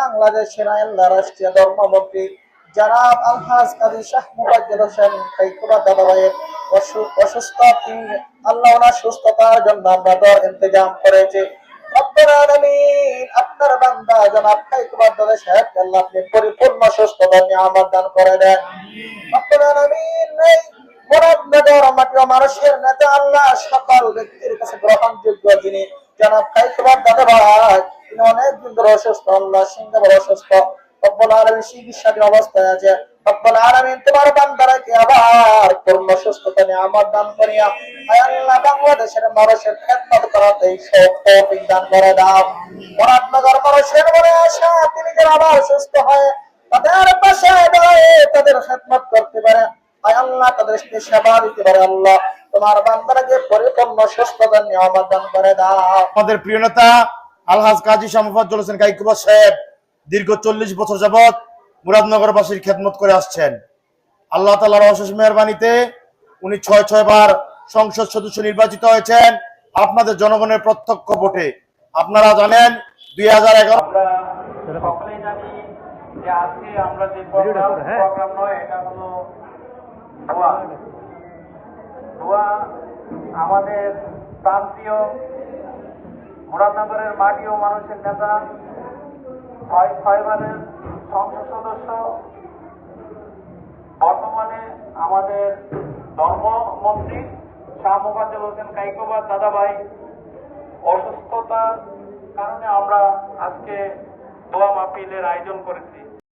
বাংলাদেশের আল্লাহ রাষ্ট্রীয় ধর্মমন্ত্রী জনাব আলহাজ কাজী শাহ মুফাজ্জল হোসেন কাইকুবা দাদাভাইয়ের অসুস্থ, আল্লাহ ওনার সুস্থতার জন্য আমরা দোয়ার ইন্তজাম করেছি। রব্বুল আলামিন আপনার বান্দা জনাব কাইকুবা দাদা সাহেবকে আল্লাহ আপনি পরিপূর্ণ সুস্থতা নিয়ামত দান করে দেন। রব্বুল আলামিন এই মুরাদনগর মাটির মানুষের নেতা আল্লাহ সকল ব্যক্তির কাছে গ্রহণযোগ্য যিনি জনাব কাইকুবা দাদাভাই, তিনি অনেকদিন ধরে অসুস্থ, আল্লাহ সিংহ বড় অসুস্থ। রব্বুল আলামিন চিকিৎসাধীন অবস্থায় আছে। রব্বুল আলামিন তোমার বান্দাকে আবার পূর্ণ সুস্থতা নিয়ামত দান করিয়া আয় আল্লাহ বাংলাদেশের মানুষের খেদমত করাতে তৌফিক দান করে দাও। মুরাদনগর মানুষের মনে আশা তিনি যেন আবার সুস্থ হয়ে তাদের পাশে দাঁড়িয়ে তাদের খেদমত করতে পারে, আয় আল্লাহ তাদের সেবা দিতে পারে। আল্লাহ তোমার বান্দাকে পরিপূর্ণ সুস্থতা নিয়ামত দান করে দাও। আমাদের প্রিয় নেতা আলহাজ কাজী শাহ মুফাজ্জল হোসেন কাইকুবা সাহেব দীর্ঘ 40 বছর যাবৎ মুরাদনগরবাসীর খেদমত করে আসছেন। আল্লাহ তাআলার অশেষ মেহেরবানিতে উনি 6 বার সংসদ সদস্য নির্বাচিত হয়েছেন আপনাদের জনগণের প্রত্যক্ষ ভোটে। আপনারা জানেন 2011 আমরা সকলেই জানি যে আজকে আমরা যে প্রোগ্রাম নয়, এটা হলো দোয়া। দোয়া আমাদের প্রান্তীয় মুরাদনগরের মাটি ও মানুষের নেতা 6 বারের সংসদ সদস্য, বর্তমানে আমাদের ধর্মমন্ত্রী শাহ মুফাজ্জল হোসেন কাইকুবা দাদাভাই অসুস্থতার কারণে আমরা আজকে দোয়া মাহফিলের আয়োজন করেছি।